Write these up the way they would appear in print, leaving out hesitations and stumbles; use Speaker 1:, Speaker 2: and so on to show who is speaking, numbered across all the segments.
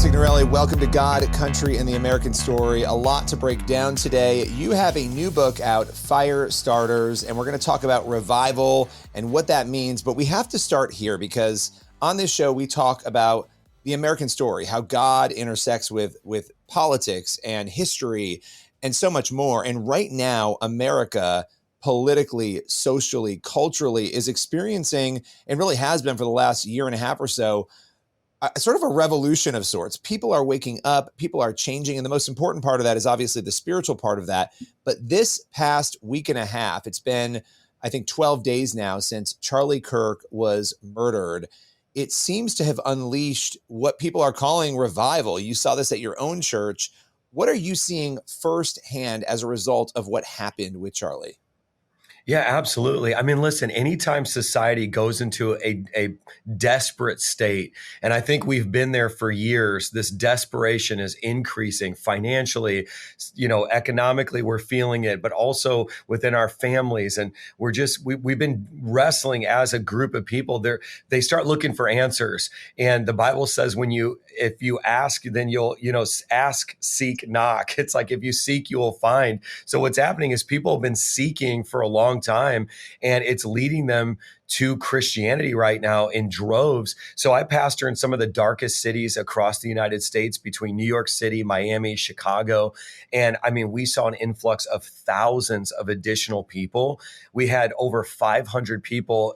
Speaker 1: Signorelli, welcome to God, Country, and the American Story. A lot to break down today. You have a new book out, Fire Starters, and we're going to talk about revival and what that means. But we have to start here because on this show, we talk about the American story, how God intersects with politics and history and so much more. And right now, America, politically, socially, culturally, is experiencing, and really has been for the last year and a half or so, sort of a revolution of sorts. People are waking up, people are changing, and the most important part of that is obviously the spiritual part of that. But this past week and a half, it's been, I think, 12 days now since Charlie Kirk was murdered. It seems to have unleashed what people are calling revival. You saw this at your own church. What are you seeing firsthand as a result of what happened with Charlie?
Speaker 2: Yeah, absolutely. I mean, listen, anytime society goes into a desperate state, and I think we've been there for years, this desperation is increasing financially, economically, we're feeling it, but also within our families. And we've been wrestling as a group of people. They start looking for answers. And the Bible says if you ask, then you'll, ask, seek, knock. It's like, if you seek, you will find. So what's happening is people have been seeking for a long time, and it's leading them to Christianity right now in droves. So I pastor in some of the darkest cities across the United States, between New York City, Miami, Chicago. And I mean, we saw an influx of thousands of additional people. We had over 500 people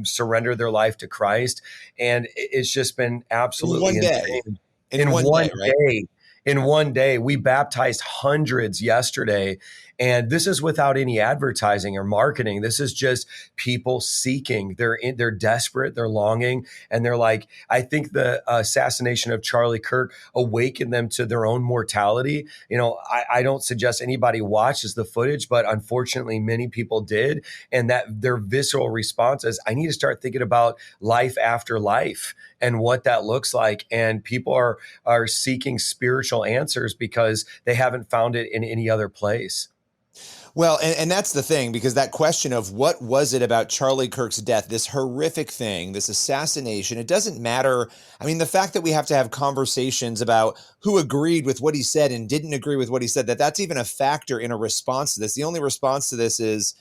Speaker 2: surrender their life to Christ. And it's just been absolutely insane. In one day. In one day, we baptized hundreds yesterday. And this is without any advertising or marketing. This is just people seeking. They're desperate, they're longing. And they're like, I think the assassination of Charlie Kirk awakened them to their own mortality. I don't suggest anybody watches the footage, but unfortunately, many people did. And that their visceral response is, I need to start thinking about life after life and what that looks like. And people are seeking spiritual answers because they haven't found it in any other place.
Speaker 1: Well, and that's the thing, because that question of what was it about Charlie Kirk's death, this horrific thing, this assassination, it doesn't matter. I mean, the fact that we have to have conversations about who agreed with what he said and didn't agree with what he said, that's even a factor in a response to this. The only response to this is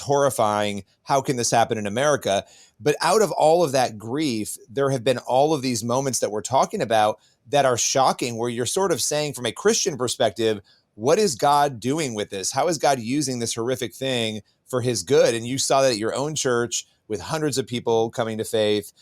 Speaker 1: horrifying. How can this happen in America? But out of all of that grief, there have been all of these moments that we're talking about that are shocking, where you're sort of saying, from a Christian perspective, what is God doing with this? How is God using this horrific thing for his good? And you saw that at your own church with hundreds of people coming to faith.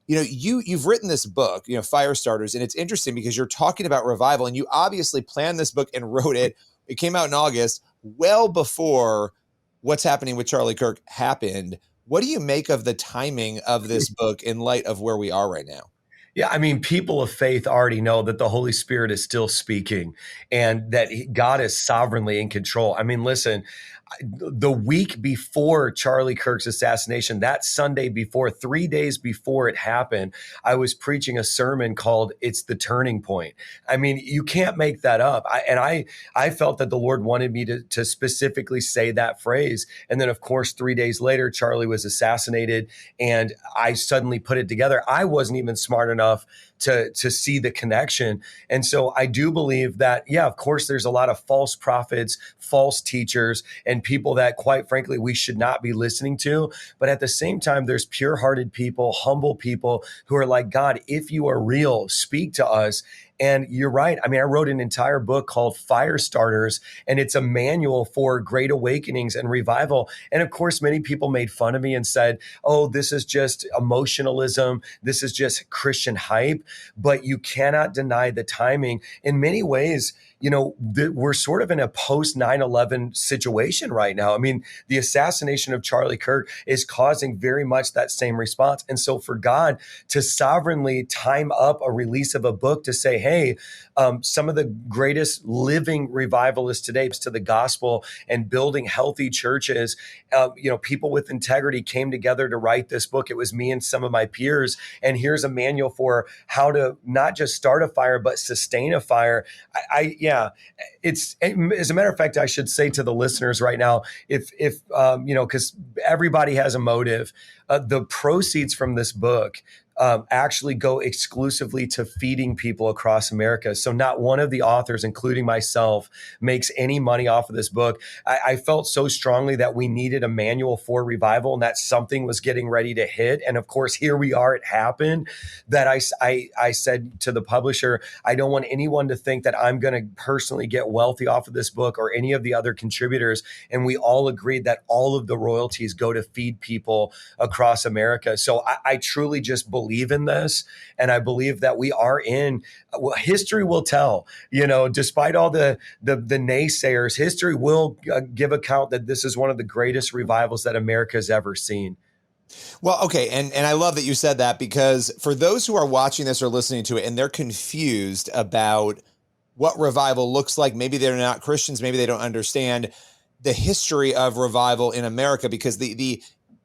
Speaker 1: You've written this book, Fire Starters, and it's interesting because you're talking about revival, and you obviously planned this book and wrote it. It came out in August, well before what's happening with Charlie Kirk happened. What do you make of the timing of this book in light of where we are right now?
Speaker 2: Yeah, I mean, people of faith already know that the Holy Spirit is still speaking and that God is sovereignly in control. I mean, listen, the week before Charlie Kirk's assassination, that Sunday before, 3 days before it happened, I was preaching a sermon called "It's the Turning Point." I mean, you can't make that up. I felt that the Lord wanted me to specifically say that phrase. And then, of course, 3 days later, Charlie was assassinated, and I suddenly put it together. I wasn't even smart enough to see the connection. And so I do believe that, yeah, of course, there's a lot of false prophets, false teachers, and people that, quite frankly, we should not be listening to. But at the same time, there's pure-hearted people, humble people who are like, God, if you are real, speak to us. And you're right. I mean, I wrote an entire book called Fire Starters, and it's a manual for great awakenings and revival. And of course, many people made fun of me and said, oh, this is just emotionalism. This is just Christian hype. But you cannot deny the timing. In many ways, we're sort of in a post 9/11 situation right now. I mean, the assassination of Charlie Kirk is causing very much that same response. And so for God to sovereignly time up a release of a book to say, hey, some of the greatest living revivalists today to the gospel and building healthy churches, people with integrity came together to write this book. It was me and some of my peers. And here's a manual for how to not just start a fire, but sustain a fire. It's, as a matter of fact, I should say to the listeners right now, if because everybody has a motive, the proceeds from this book actually go exclusively to feeding people across America. So not one of the authors, including myself, makes any money off of this book. I felt so strongly that we needed a manual for revival and that something was getting ready to hit. And of course, here we are, it happened, that I said to the publisher, I don't want anyone to think that I'm going to personally get wealthy off of this book or any of the other contributors. And we all agreed that all of the royalties go to feed people across America. So I truly just believe in this. And I believe that we are in, well, history will tell, despite all the naysayers, history will give account that this is one of the greatest revivals that America has ever seen.
Speaker 1: Well, okay. And I love that you said that, because for those who are watching this or listening to it and they're confused about what revival looks like, maybe they're not Christians, maybe they don't understand the history of revival in America, because the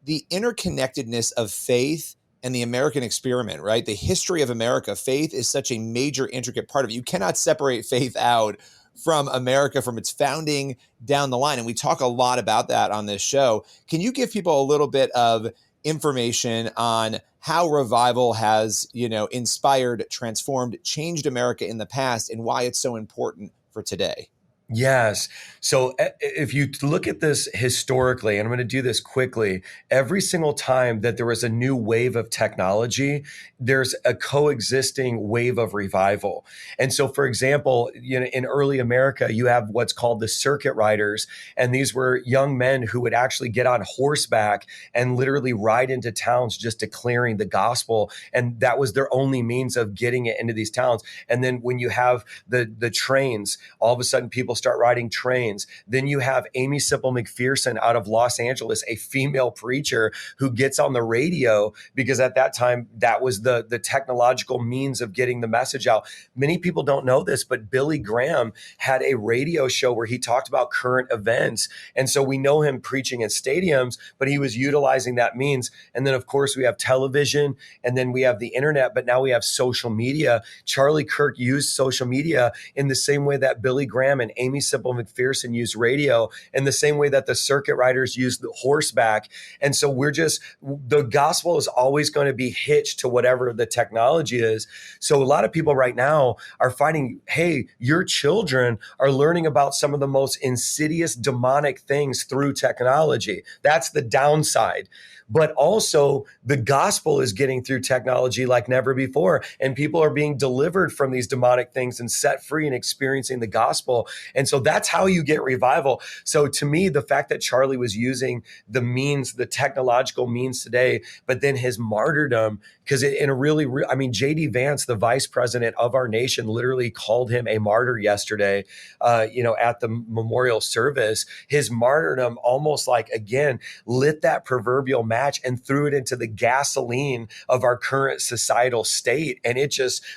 Speaker 1: interconnectedness of faith and the American experiment, right? The history of America, faith is such a major, intricate part of it. You cannot separate faith out from America, from its founding down the line. And we talk a lot about that on this show. Can you give people a little bit of information on how revival has, inspired, transformed, changed America in the past, and why it's so important for today?
Speaker 2: Yes. So if you look at this historically, and I'm going to do this quickly, every single time that there was a new wave of technology, there's a coexisting wave of revival. And so, for example, in early America, you have what's called the circuit riders. And these were young men who would actually get on horseback and literally ride into towns just declaring the gospel. And that was their only means of getting it into these towns. And then when you have the trains, all of a sudden people start riding trains. Then you have Amy Sipple McPherson out of Los Angeles, a female preacher who gets on the radio, because at that time, that was the technological means of getting the message out. Many people don't know this, but Billy Graham had a radio show where he talked about current events. And so we know him preaching in stadiums, but he was utilizing that means. And then, of course, we have television, and then we have the internet, but now we have social media. Charlie Kirk used social media in the same way that Billy Graham and Amy Sipple McPherson used radio, in the same way that the circuit riders used the horseback. And so the gospel is always going to be hitched to whatever the technology is. So a lot of people right now are finding, hey, your children are learning about some of the most insidious demonic things through technology. That's the downside. But also the gospel is getting through technology like never before. And people are being delivered from these demonic things and set free and experiencing the gospel. And so that's how you get revival. So to me, the fact that Charlie was using the technological means today, but then his martyrdom, because J.D. Vance, the vice president of our nation, literally called him a martyr yesterday, at the memorial service. His martyrdom almost lit that proverbial match and threw it into the gasoline of our current societal state. And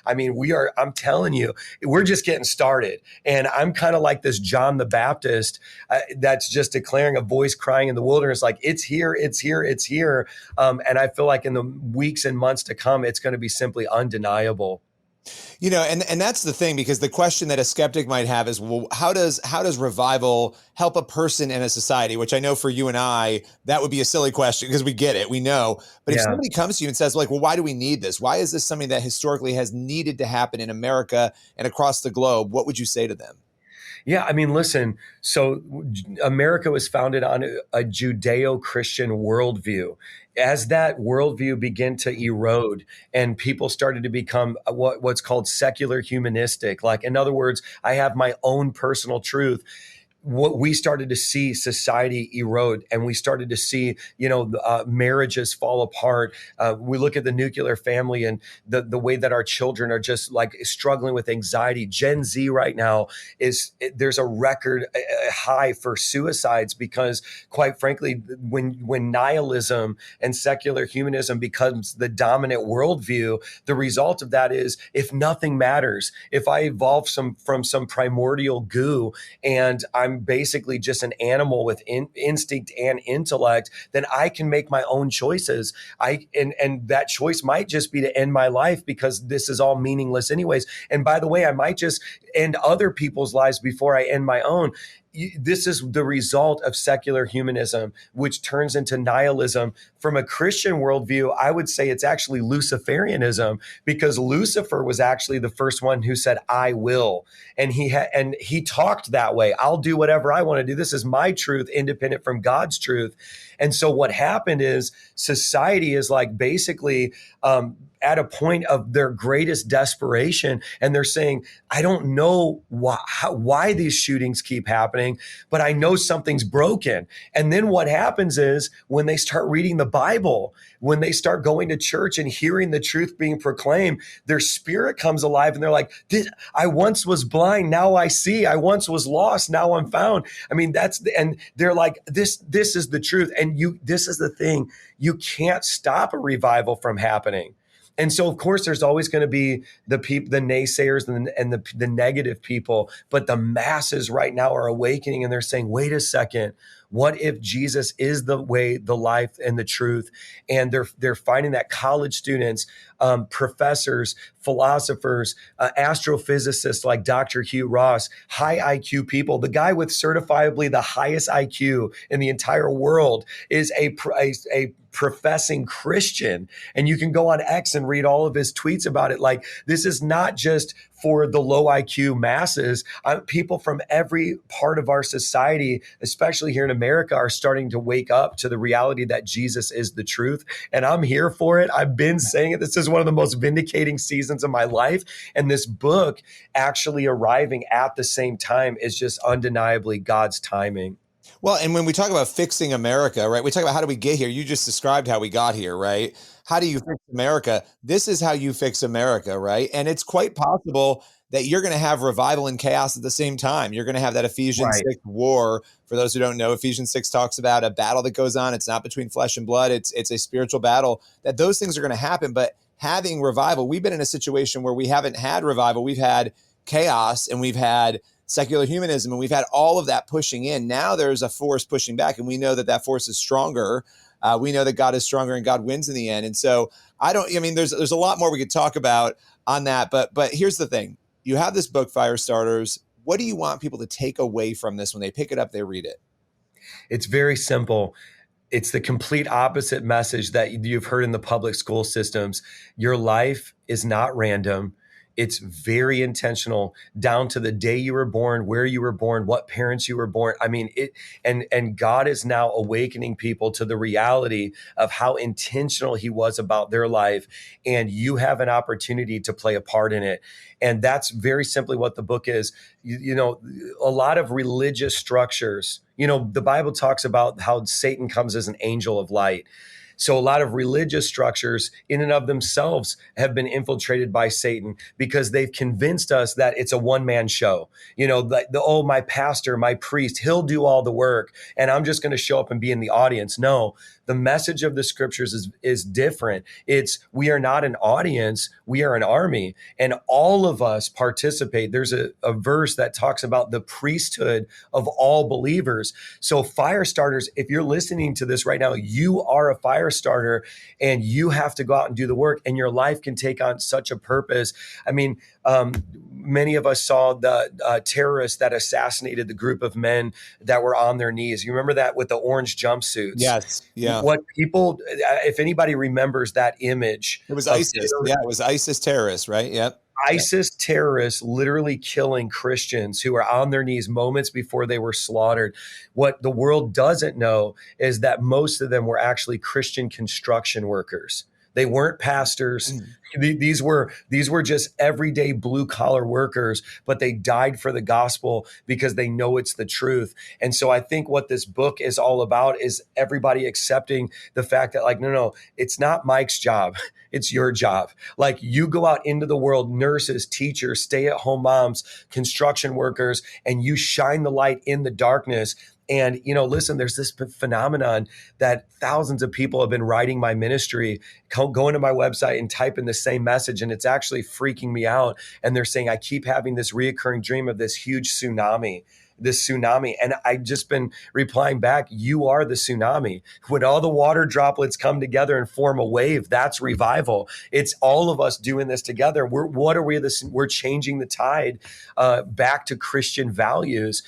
Speaker 2: I'm telling you, we're just getting started. And I'm kind of like this John the Baptist that's just declaring, a voice crying in the wilderness, like, it's here, it's here, it's here. And I feel like in the weeks and months to come, it's going to be simply undeniable.
Speaker 1: And that's the thing, because the question that a skeptic might have is, well, how does revival help a person in a society? Which I know for you and I, that would be a silly question, because we get it, we know. But if somebody comes to you and says, well, why do we need this? Why is this something that historically has needed to happen in America and across the globe? What would you say to them?
Speaker 2: Yeah, listen, so America was founded on a Judeo-Christian worldview. As that worldview began to erode and people started to become what's called secular humanistic, like, in other words, I have my own personal truth, what we started to see society erode, and we started to see, marriages fall apart. We look at the nuclear family and the way that our children are just struggling with anxiety. Gen Z right now there's a record high for suicides, because quite frankly, when nihilism and secular humanism becomes the dominant worldview, the result of that is, if nothing matters, if I evolve from some primordial goo and I'm basically just an animal with instinct and intellect, then I can make my own choices. And that choice might just be to end my life, because this is all meaningless anyways. And by the way, I might just end other people's lives before I end my own. this is the result of secular humanism, which turns into nihilism. From a Christian worldview, I would say it's actually Luciferianism, because Lucifer was actually the first one who said, "I will," and he talked that way. I'll do whatever I want to do. This is my truth, independent from God's truth. And so what happened is society is like basically at a point of their greatest desperation, and they're saying, I don't know why these shootings keep happening, but I know something's broken. And then what happens is when they start reading the Bible, when they start going to church and hearing the truth being proclaimed, their spirit comes alive, and they're like, I once was blind, now I see. I once was lost, now I'm found. I mean, and they're like, this is the truth. And this is the thing, you can't stop a revival from happening. And so, of course, there's always going to be the naysayers and the negative people, but the masses right now are awakening, and they're saying, wait a second, what if Jesus is the way, the life, and the truth? And they're finding that college students, professors, philosophers, astrophysicists like Dr. Hugh Ross, high IQ people, the guy with certifiably the highest IQ in the entire world is a professing Christian. And you can go on X and read all of his tweets about it. Like, this is not just for the low IQ masses. People from every part of our society, especially here in America, are starting to wake up to the reality that Jesus is the truth. And I'm here for it. I've been saying it. This is one of the most vindicating seasons of my life. And this book actually arriving at the same time is just undeniably God's timing.
Speaker 1: Well, and when we talk about fixing America, right, we talk about how do we get here? You just described how we got here, right? How do you fix America? This is how you fix America, right? And it's quite possible that you're going to have revival and chaos at the same time. You're going to have that Ephesians 6 war. For those who don't know, Ephesians 6 talks about a battle that goes on. It's not between flesh and blood. It's a spiritual battle, that those things are going to happen. But having revival, we've been in a situation where we haven't had revival. We've had chaos, and we've had secular humanism, and we've had all of that pushing in. Now there's a force pushing back, and we know that force is stronger. We know that God is stronger, and God wins in the end. And so there's a lot more we could talk about on that, but here's the thing. You have this book, Fire Starters. What do you want people to take away from this when they pick it up, they read it?
Speaker 2: It's very simple. It's the complete opposite message that you've heard in the public school systems. Your life is not random. It's very intentional, down to the day you were born, where you were born, what parents you were born. I mean, and God is now awakening people to the reality of how intentional he was about their life. And you have an opportunity to play a part in it. And that's very simply what the book is. A lot of religious structures, the Bible talks about how Satan comes as an angel of light. So a lot of religious structures in and of themselves have been infiltrated by Satan, because they've convinced us that it's a one-man show. My pastor, my priest, he'll do all the work, and I'm just going to show up and be in the audience. No, the message of the scriptures is different. We are not an audience, we are an army, and all of us participate. There's a verse that talks about the priesthood of all believers. So fire starters, if you're listening to this right now, you are a fire starter, and you have to go out and do the work, and your life can take on such a purpose. I mean, many of us saw the terrorists that assassinated the group of men that were on their knees. You remember that, with the orange jumpsuits?
Speaker 1: Yes. Yeah.
Speaker 2: What people, if anybody remembers that image.
Speaker 1: It was ISIS. Yeah, it was ISIS terrorists, right? Yep.
Speaker 2: ISIS terrorists literally killing Christians who are on their knees moments before they were slaughtered. What the world doesn't know is that most of them were actually Christian construction workers. They weren't pastors. These were just everyday blue collar workers, but they died for the gospel because they know it's the truth. And so I think what this book is all about is everybody accepting the fact that, no, it's not Mike's job. It's your job. You go out into the world, nurses, teachers, stay-at-home moms, construction workers, and you shine the light in the darkness. And, listen, there's this phenomenon that thousands of people have been writing my ministry, going to my website and typing the same message. And it's actually freaking me out. And they're saying, I keep having this reoccurring dream of this huge tsunami. this tsunami. And I've just been replying back, you are the tsunami. When all the water droplets come together and form a wave, that's revival. It's all of us doing this together. We're changing the tide back to Christian values,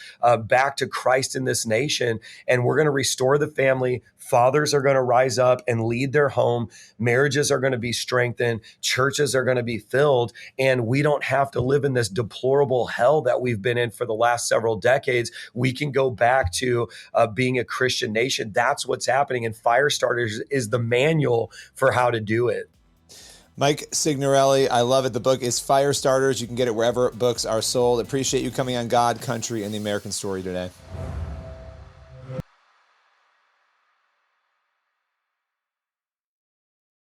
Speaker 2: back to Christ in this nation. And we're going to restore the family. Fathers are going to rise up and lead their home. Marriages are going to be strengthened. Churches are going to be filled. And we don't have to live in this deplorable hell that we've been in for the last several decades. We can go back to being a Christian nation. That's what's happening. And Firestarters is the manual for how to do it.
Speaker 1: Mike Signorelli, I love it. The book is Firestarters. You can get it wherever books are sold. Appreciate you coming on God, Country, and the American Story today.